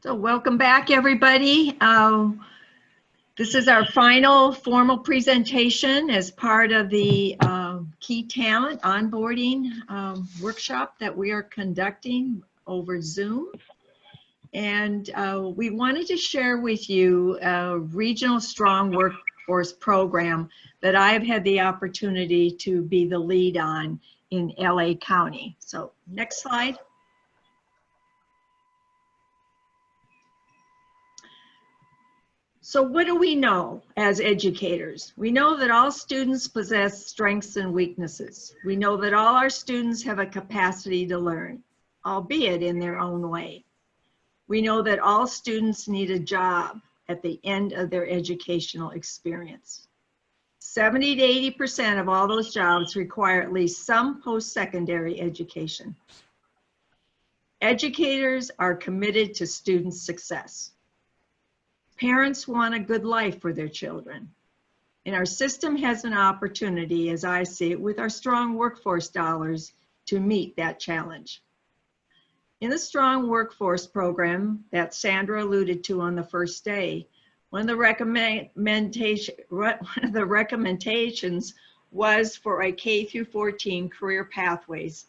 So welcome back, everybody. This is our final formal presentation as part of the Key Talent Onboarding workshop that we are conducting over Zoom. And we wanted to share with you a regional strong workforce program that I've had the opportunity to be the lead on in LA County. So next slide. So what do we know as educators? We know that all students possess strengths and weaknesses. We know that all our students have a capacity to learn, albeit in their own way. We know that all students need a job at the end of their educational experience. 70 to 80% of all those jobs require at least some post-secondary education. Educators are committed to student success. Parents want a good life for their children. And our system has an opportunity, as I see it, with our strong workforce dollars to meet that challenge. In the strong workforce program that Sandra alluded to on the first day, one of the recommendations was for a K through 14 career pathways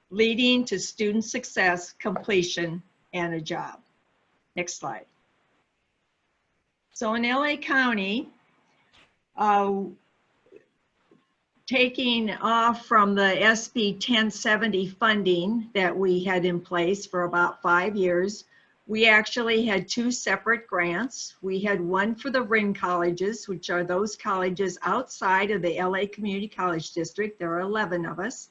leading to student success, completion, and a job. Next slide. So in LA County, taking off from the SB 1070 funding that we had in place for about 5 years, we actually had 2 separate grants. We had one for the ring colleges, which are those colleges outside of the LA Community College District. There are 11 of us.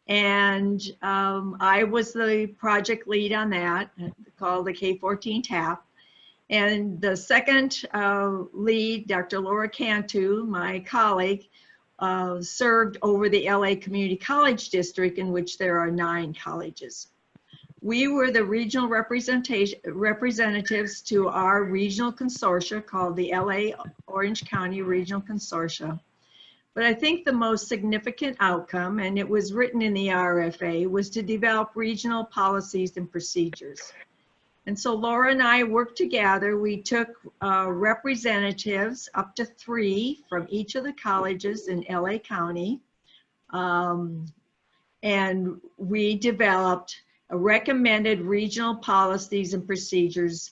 And I was the project lead on that, called the K-14 TAP. And the second lead, Dr. Laura Cantu, my colleague, served over the LA Community College District, in which there are 9 colleges. We were the regional representatives to our regional consortia called the LA Orange County Regional Consortia. But I think the most significant outcome, and it was written in the RFA, was to develop regional policies and procedures. And so Laura and I worked together. We took representatives, up to 3 from each of the colleges in LA County, and we developed recommended regional policies and procedures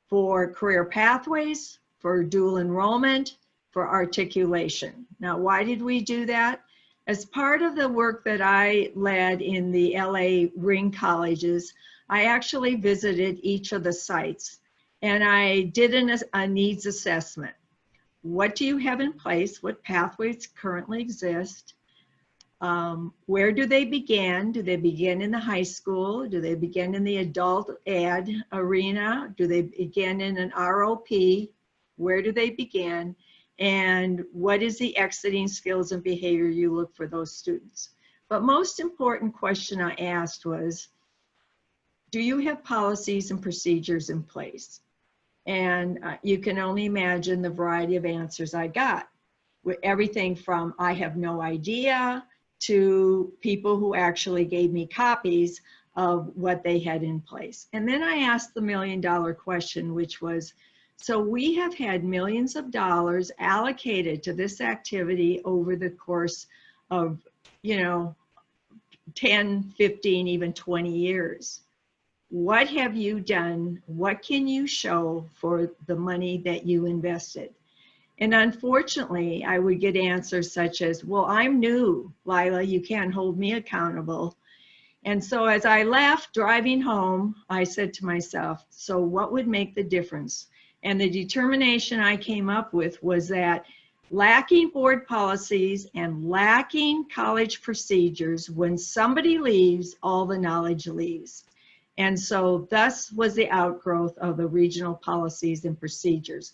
for career pathways, for dual enrollment, for articulation. Now, why did we do that? As part of the work that I led in the LA Ring colleges, I actually visited each of the sites and I did a needs assessment. What do you have in place? What pathways currently exist? Where do they begin? Do they begin in the high school? Do they begin in the adult ed arena? Do they begin in an ROP? Where do they begin? And what is the exiting skills and behavior you look for those students? But most important question I asked was, do you have policies and procedures in place? And you can only imagine the variety of answers I got, with everything from I have no idea to people who actually gave me copies of what they had in place. And then I asked the million-dollar question, which was, so we have had millions of dollars allocated to this activity over the course of, 10, 15, even 20 years. What have you done? What can you show for the money that you invested? And unfortunately, I would get answers such as, well, I'm new, Lyla, you can't hold me accountable. And so as I left driving home, I said to myself, so what would make the difference? And the determination I came up with was that lacking board policies and lacking college procedures, when somebody leaves, all the knowledge leaves. And so thus was the outgrowth of the regional policies and procedures.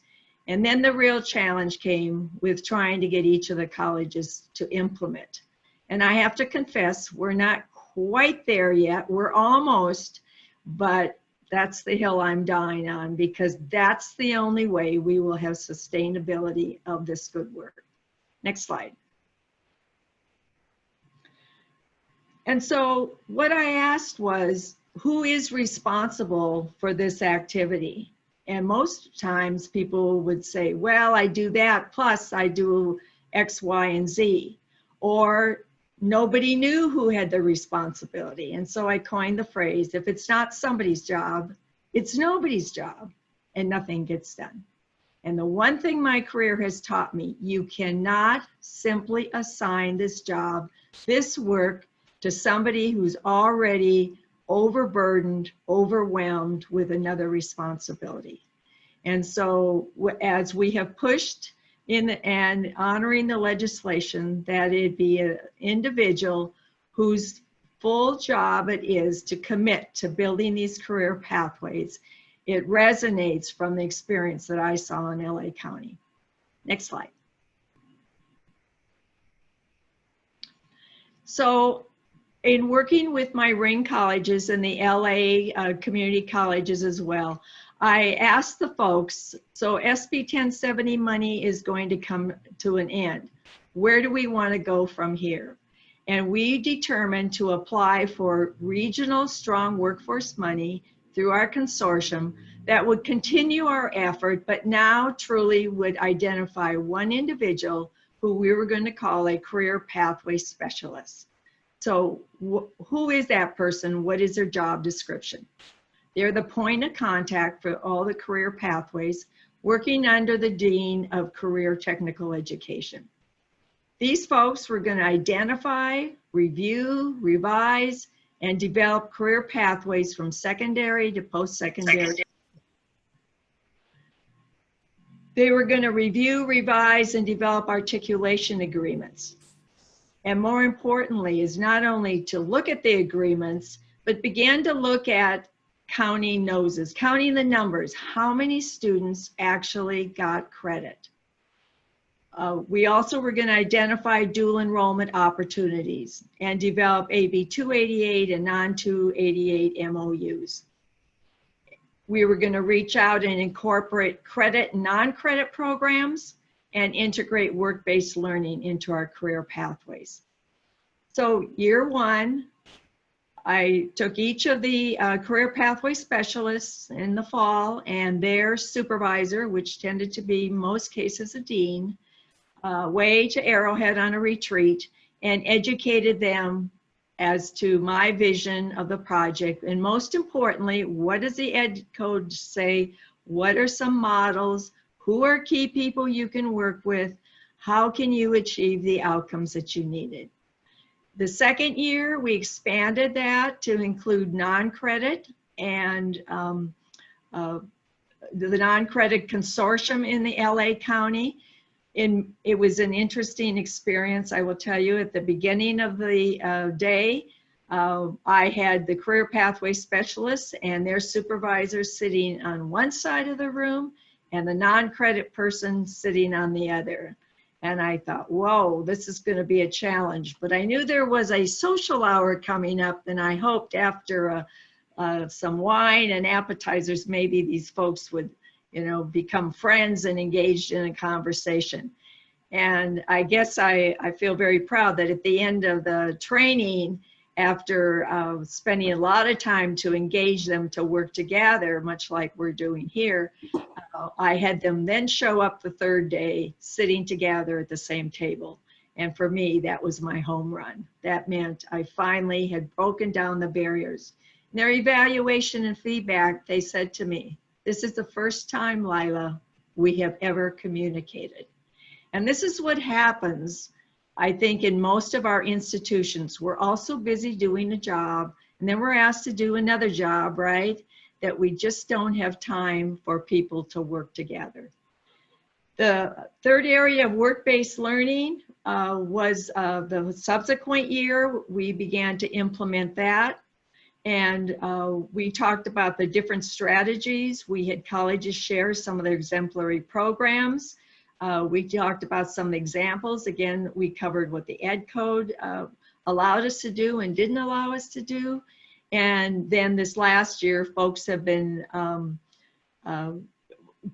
And then the real challenge came with trying to get each of the colleges to implement. And I have to confess, we're not quite there yet. We're almost, but that's the hill I'm dying on, because that's the only way we will have sustainability of this good work. Next slide. And so what I asked was, who is responsible for this activity? And most times people would say, well, I do that, plus I do X, Y, and Z. Or nobody knew who had the responsibility. And so I coined the phrase, if it's not somebody's job, it's nobody's job, and nothing gets done. And the one thing my career has taught me, you cannot simply assign this job, this work, to somebody who's already overburdened, overwhelmed with another responsibility. And so as we have pushed in and honoring the legislation that it be an individual whose full job it is to commit to building these career pathways, it resonates from the experience that I saw in LA County. Next slide. So in working with my ring colleges and the LA community colleges as well, I asked the folks, so SB 1070 money is going to come to an end. Where do we want to go from here? And we determined to apply for regional strong workforce money through our consortium that would continue our effort, but now truly would identify one individual who we were going to call a career pathway specialist. So who is that person? What is their job description? They're the point of contact for all the career pathways, working under the Dean of Career Technical Education. These folks were going to identify, review, revise, and develop career pathways from secondary to post-secondary. They were going to review, revise, and develop articulation agreements. And more importantly, is not only to look at the agreements, but begin to look at counting noses, counting the numbers, how many students actually got credit. We also were going to identify dual enrollment opportunities and develop AB 288 and non-288 MOUs. We were going to reach out and incorporate credit and non-credit programs and integrate work-based learning into our career pathways. So year one, I took each of the career pathway specialists in the fall and their supervisor, which tended to be most cases a dean, way to Arrowhead on a retreat, and educated them as to my vision of the project. And most importantly, what does the Ed Code say? What are some models? Who are key people you can work with? How can you achieve the outcomes that you needed? The second year, we expanded that to include non-credit and the non-credit consortium in the LA County. It was an interesting experience, I will tell you. At the beginning of the day, I had the career pathway specialists and their supervisors sitting on one side of the room and the non-credit person sitting on the other. And I thought, whoa, this is going to be a challenge. But I knew there was a social hour coming up, and I hoped after some wine and appetizers, maybe these folks would, become friends and engaged in a conversation. And I guess I feel very proud that at the end of the training, after spending a lot of time to engage them to work together, much like we're doing here, I had them then show up the third day sitting together at the same table. And for me, that was my home run. That meant I finally had broken down the barriers. In their evaluation and feedback, they said to me, this is the first time, Lyla, we have ever communicated. And this is what happens, I think, in most of our institutions. We're also busy doing a job, and then we're asked to do another job, right? That we just don't have time for people to work together. The third area of work-based learning was the subsequent year. We began to implement that. And we talked about the different strategies. We had colleges share some of their exemplary programs. We talked about some examples. Again, we covered what the Ed Code allowed us to do and didn't allow us to do. And then this last year, folks have been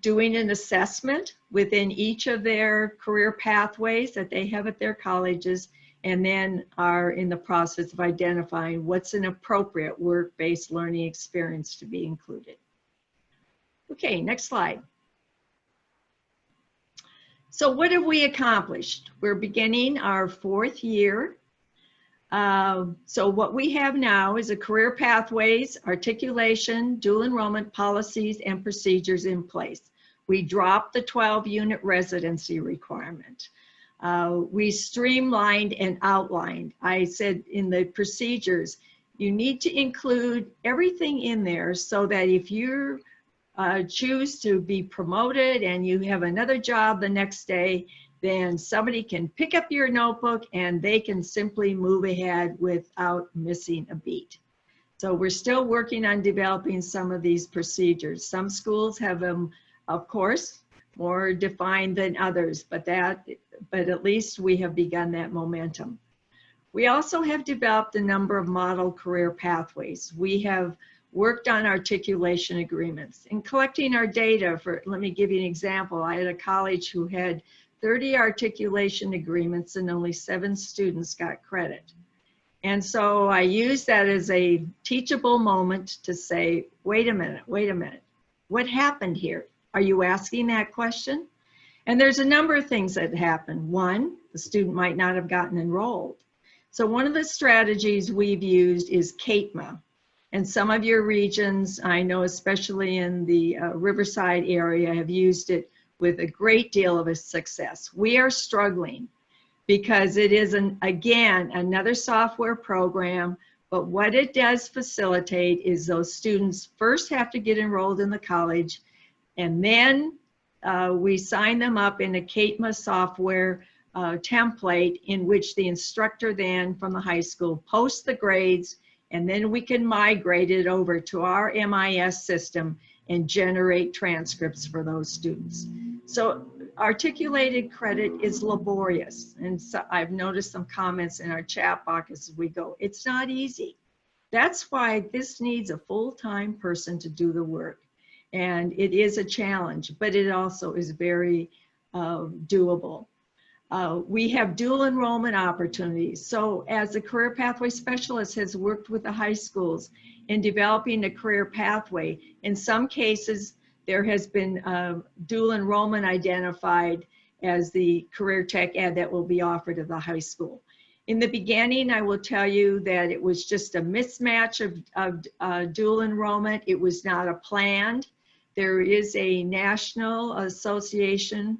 doing an assessment within each of their career pathways that they have at their colleges and then are in the process of identifying what's an appropriate work-based learning experience to be included. Okay, next slide. So what have we accomplished? We're beginning our 4th year. So what we have now is a career pathways, articulation, dual enrollment policies and procedures in place. We dropped the 12-unit residency requirement. We streamlined and outlined. I said in the procedures, you need to include everything in there so that if you choose to be promoted and you have another job the next day, then somebody can pick up your notebook and they can simply move ahead without missing a beat. So we're still working on developing some of these procedures. Some schools have them, of course, more defined than others, but at least we have begun that momentum. We also have developed a number of model career pathways. We have worked on articulation agreements and collecting our data for, let me give you an example. I had a college who had 30 articulation agreements and only 7 students got credit. And so I used that as a teachable moment to say, wait a minute, what happened here? Are you asking that question? And there's a number of things that happen. One, the student might not have gotten enrolled. So one of the strategies we've used is CATMA. And some of your regions, I know especially in the Riverside area, have used it with a great deal of success. We are struggling because it is, again, another software program, but what it does facilitate is those students first have to get enrolled in the college, and then we sign them up in a CATMA software template in which the instructor then from the high school posts the grades, and then we can migrate it over to our MIS system and generate transcripts for those students. So articulated credit is laborious. And so I've noticed some comments in our chat box as we go. It's not easy. That's why this needs a full-time person to do the work. And it is a challenge, but it also is very doable. We have dual enrollment opportunities. So as a career pathway specialist has worked with the high schools in developing a career pathway, in some cases there has been dual enrollment identified as the career tech ed that will be offered at the high school. In the beginning, I will tell you that it was just a mismatch of dual enrollment. It was not a planned. There is a national association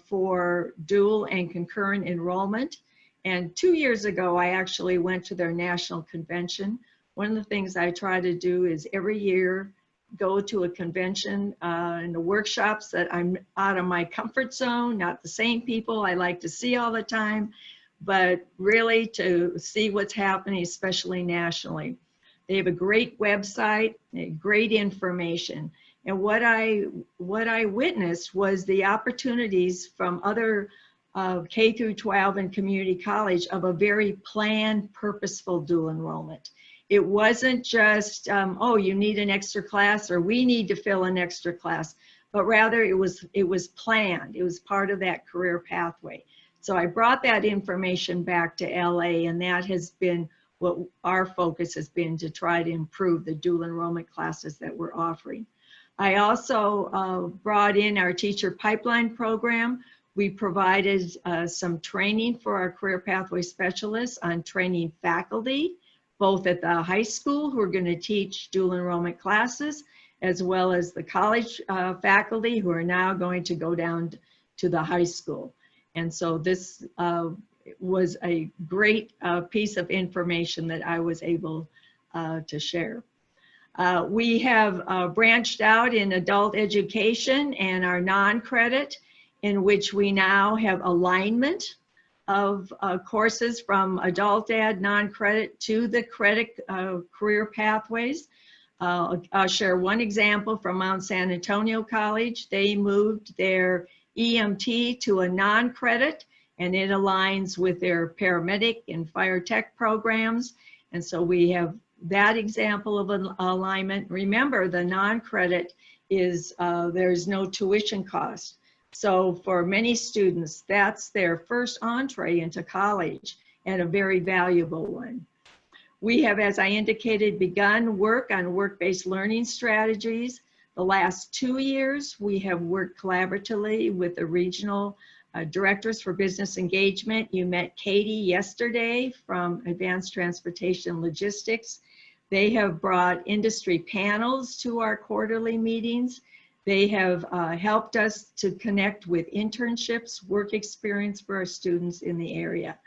for dual and concurrent enrollment. And 2 years ago, I actually went to their national convention. One of the things I try to do is every year go to a convention and the workshops that I'm out of my comfort zone, not the same people I like to see all the time, but really to see what's happening, especially nationally. They have a great website, great information. And what I witnessed was the opportunities from other K through 12 and community college of a very planned, purposeful dual enrollment. It wasn't just, oh, you need an extra class or we need to fill an extra class, but rather it was planned. It was part of that career pathway. So I brought that information back to LA, and that has been what our focus has been, to try to improve the dual enrollment classes that we're offering. I also brought in our teacher pipeline program. We provided some training for our career pathway specialists on training faculty, both at the high school who are going to teach dual enrollment classes, as well as the college faculty who are now going to go down to the high school. And so this was a great piece of information that I was able to share. We have branched out in adult education and our non-credit, in which we now have alignment of courses from adult ed, non-credit to the credit career pathways. I'll share one example from Mount San Antonio College. They moved their EMT to a non-credit, and it aligns with their paramedic and fire tech programs. And so we have that example of an alignment. Remember, the non-credit is, there's no tuition cost. So for many students, that's their first entree into college. and a very valuable one. We have, as I indicated, begun work on work-based learning strategies. The last 2 years, we have worked collaboratively with the regional directors for business engagement. You met Katie yesterday from Advanced Transportation Logistics. They have brought industry panels to our quarterly meetings. They have helped us to connect with internships, work experience for our students in the area.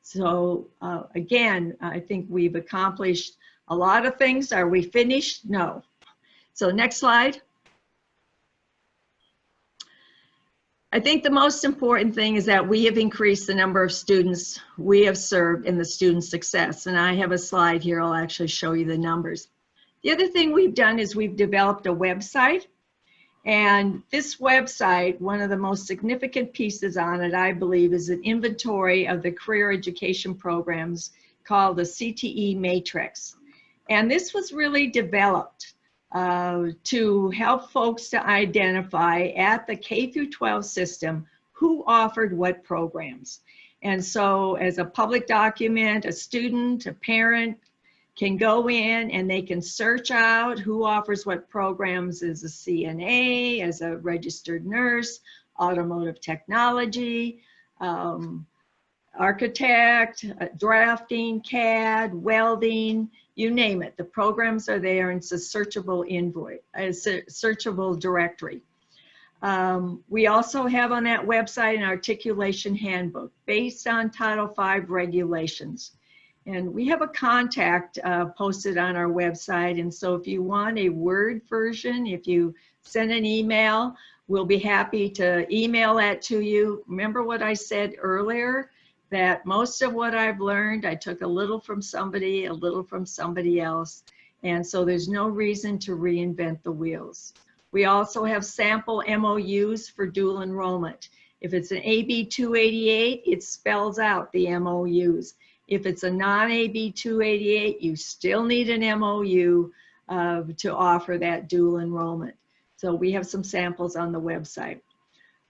So again, I think we've accomplished a lot of things. Are we finished? No. So next slide. I think the most important thing is that we have increased the number of students we have served in the student success. And I have a slide here. I'll actually show you the numbers. The other thing we've done is we've developed a website. And this website, one of the most significant pieces on it, I believe, is an inventory of the career education programs called the CTE Matrix. And this was really developed to help folks to identify at the K through 12 system who offered what programs. And so as a public document, a student, a parent can go in and they can search out who offers what programs as a CNA, as a registered nurse, automotive technology, architect, drafting, CAD, welding, you name it. The programs are there and it's a searchable invoice, a searchable directory. We also have on that website an articulation handbook based on Title V regulations. And we have a contact posted on our website. And so if you want a Word version, if you send an email, we'll be happy to email that to you. Remember what I said earlier, that most of what I've learned, I took a little from somebody, a little from somebody else. And so there's no reason to reinvent the wheels. We also have sample MOUs for dual enrollment. If it's an AB 288, it spells out the MOUs. If it's a non-AB 288, you still need an MOU to offer that dual enrollment. So we have some samples on the website.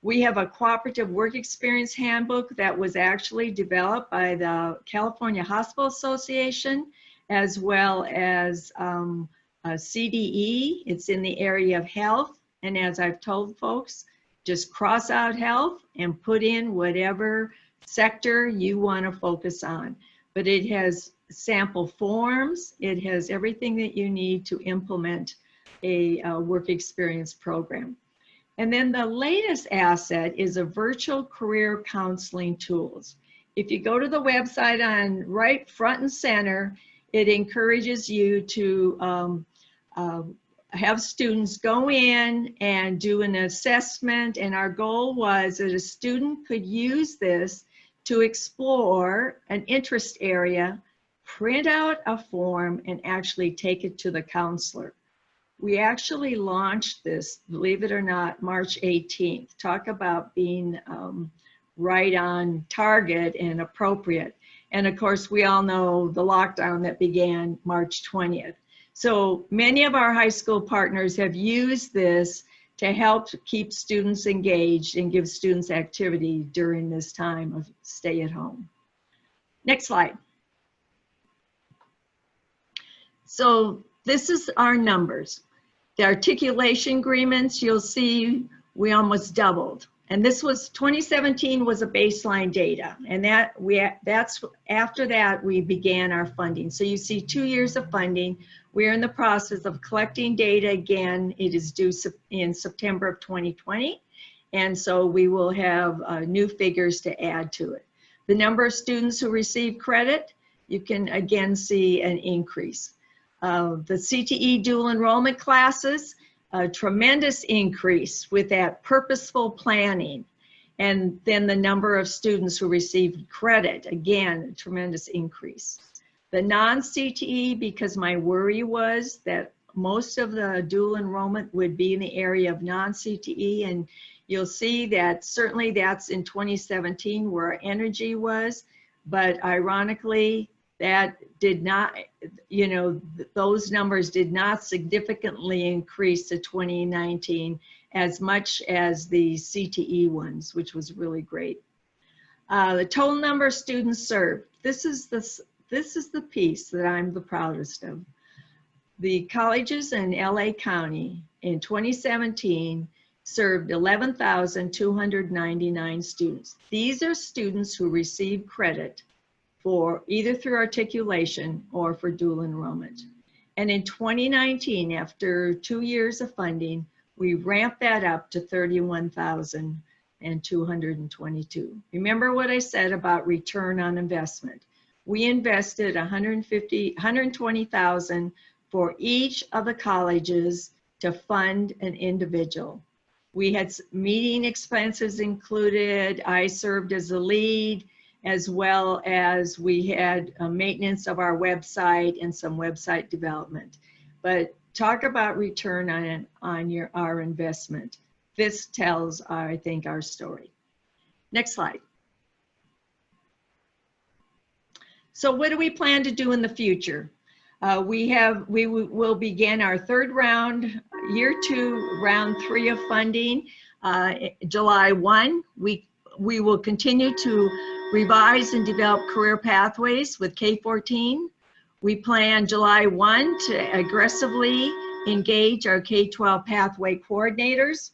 We have a cooperative work experience handbook that was actually developed by the California Hospital Association, as well as CDE. It's in the area of health. And as I've told folks, just cross out health and put in whatever sector you want to focus on. But it has sample forms. It has everything that you need to implement a work experience program. And then the latest asset is a virtual career counseling tools. If you go to the website on right front and center, it encourages you to have students go in and do an assessment. And our goal was that a student could use this to explore an interest area, print out a form, and actually take it to the counselor. We actually launched this, believe it or not, March 18th. Talk about being right on target and appropriate. And of course, we all know the lockdown that began March 20th. So many of our high school partners have used this to help keep students engaged and give students activity during this time of stay at home. Next slide. So this is our numbers. The articulation agreements, you'll see we almost doubled. And this was 2017 was a baseline data. And that's after that we began our funding. So you see 2 years of funding. We're in the process of collecting data again. It is due in September of 2020. And so we will have new figures to add to it. The number of students who receive credit, you can again see an increase. The CTE dual enrollment classes, a tremendous increase with that purposeful planning. And then the number of students who received credit, again, a tremendous increase. The non-CTE, because my worry was that most of the dual enrollment would be in the area of non-CTE, and you'll see that certainly that's in 2017 where our energy was, but ironically, that did not, you know, those numbers did not significantly increase to 2019 as much as the CTE ones, which was really great. The total number of students served. This is the piece that I'm the proudest of. The colleges in LA County in 2017 served 11,299 students. These are students who received credit for either through articulation or for dual enrollment. And in 2019, after 2 years of funding, we ramped that up to 31,222. Remember what I said about return on investment. We invested $120,000 for each of the colleges to fund an individual. We had meeting expenses included. I served as a lead, as well as we had maintenance of our website and some website development. But talk about return on our investment. This tells, I think, our story. Next slide. So what do we plan to do in the future? We will begin our third round, year 2, round 3 of funding, July 1. We will continue to revise and develop career pathways with K-14. We plan July 1 to aggressively engage our K-12 pathway coordinators.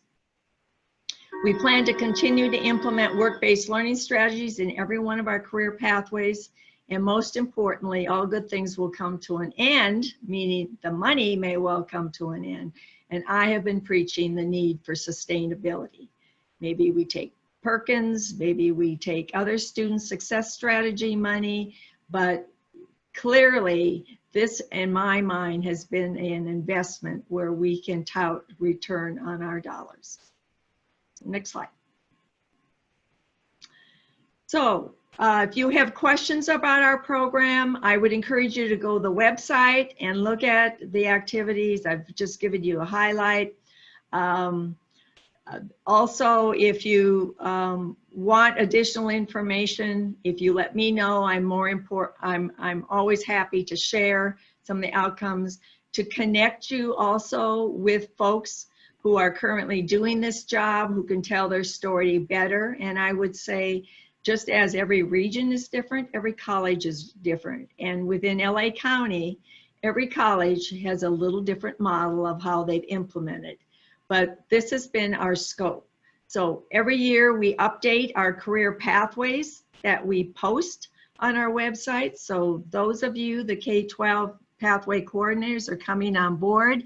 We plan to continue to implement work-based learning strategies in every one of our career pathways. And most importantly, all good things will come to an end, meaning the money may well come to an end. And I have been preaching the need for sustainability. Maybe we take Perkins, maybe we take other student success strategy money, but clearly this, in my mind, has been an investment where we can tout return on our dollars. Next slide. So, if you have questions about our program, I would encourage you to go to the website and look at the activities. I've just given you a highlight. Also, if you want additional information, if you let me know, I'm always happy to share some of the outcomes, to connect you also with folks who are currently doing this job, who can tell their story better. And I would say, just as every region is different, every college is different. And within LA County, every college has a little different model of how they've implemented. But this has been our scope. So every year we update our career pathways that we post on our website. So those of you, the K-12 pathway coordinators, are coming on board.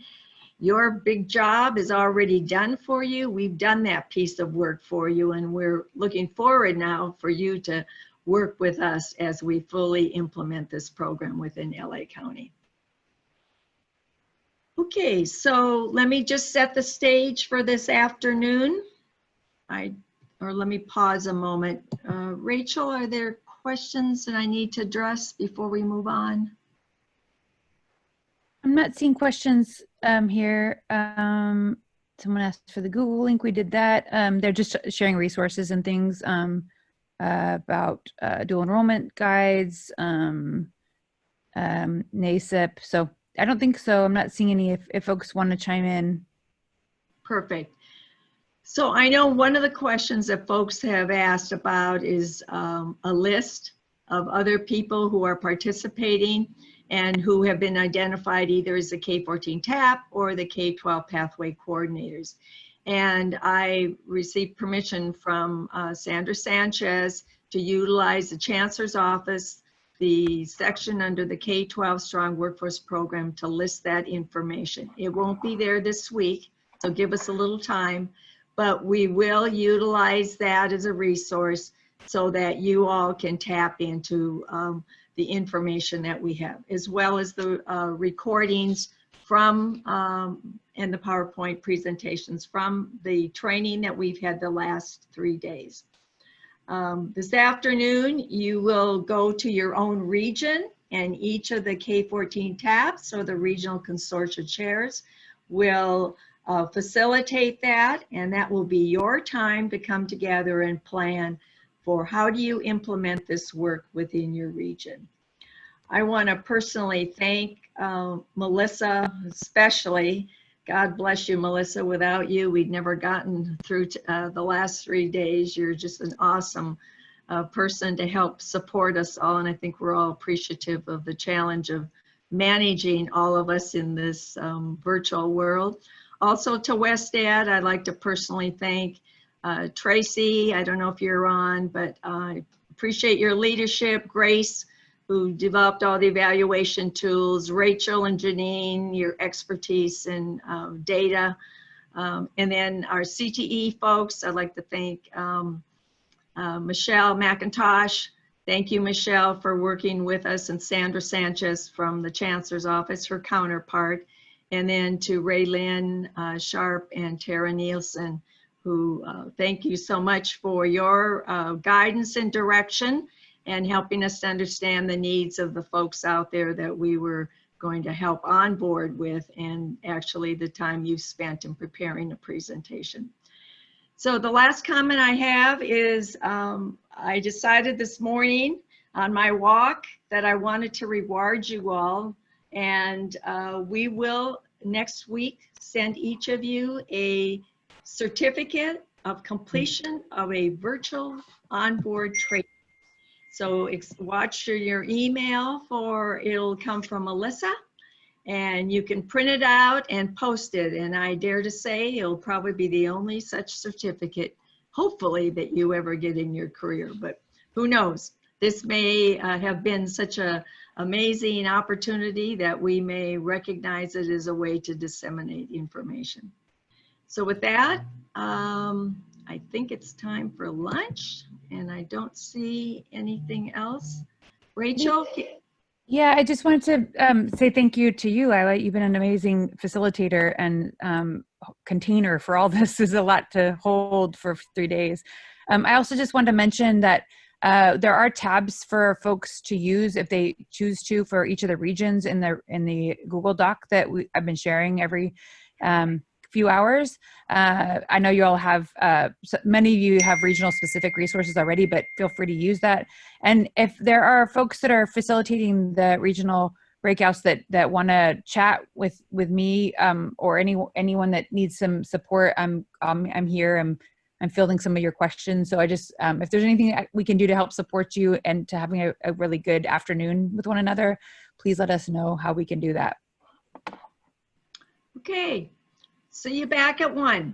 Your big job is already done for you. We've done that piece of work for you, and we're looking forward now for you to work with us as we fully implement this program within LA County. Okay, so let me just set the stage for this afternoon. Or let me pause a moment. Rachel, are there questions that I need to address before we move on? I'm not seeing questions here. Someone asked for the Google link. We did that. They're just sharing resources and things about dual enrollment guides, NASIP. So I don't think so. I'm not seeing any if folks want to chime in. Perfect. So I know one of the questions that folks have asked about is a list of other people who are participating and who have been identified either as the K-14 TAP or the K-12 pathway coordinators. And I received permission from Sandra Sanchez to utilize the Chancellor's Office, the section under the K-12 Strong Workforce Program, to list that information. It won't be there this week, so give us a little time, but we will utilize that as a resource so that you all can tap into the information that we have, as well as the recordings from and the PowerPoint presentations from the training that we've had the last 3 days. This afternoon, you will go to your own region, and each of the K-14 TAPs, or the regional consortia chairs, will facilitate that, and that will be your time to come together and plan for how do you implement this work within your region. I want to personally thank Melissa, especially. God bless you, Melissa. Without you, we'd never gotten through the last 3 days. You're just an awesome person to help support us all. And I think we're all appreciative of the challenge of managing all of us in this virtual world. Also to WestAd, I'd like to personally thank Tracy. I don't know if you're on, but I appreciate your leadership. Grace, who developed all the evaluation tools. Rachel and Janine, your expertise in data. And then our CTE folks, I'd like to thank Michelle McIntosh. Thank you, Michelle, for working with us, and Sandra Sanchez from the Chancellor's Office, her counterpart. And then to Raylyn Sharp and Tara Nielsen, who thank you so much for your guidance and direction and helping us to understand the needs of the folks out there that we were going to help on board with, and actually the time you spent in preparing a presentation. So the last comment I have is I decided this morning on my walk that I wanted to reward you all, and we will next week send each of you a certificate of completion of a virtual onboard training. So watch your email, for it'll come from Melissa, and you can print it out and post it. And I dare to say it'll probably be the only such certificate, hopefully, that you ever get in your career. But who knows? This may have been such an amazing opportunity that we may recognize it as a way to disseminate information. So with that, I think it's time for lunch, and I don't see anything else. Rachel? Yeah, I just wanted to say thank you to you, Lyla. You've been an amazing facilitator and container for all this. Is a lot to hold for 3 days. I also just wanted to mention that there are tabs for folks to use if they choose to for each of the regions in the Google Doc that I've been sharing every few hours. I know you all have, many of you have regional specific resources already, but feel free to use that. And if there are folks that are facilitating the regional breakouts that want to chat with me or anyone that needs some support, I'm here. I'm fielding some of your questions. So I just, if there's anything we can do to help support you and to having a really good afternoon with one another, please let us know how we can do that. Okay. See you back at 1.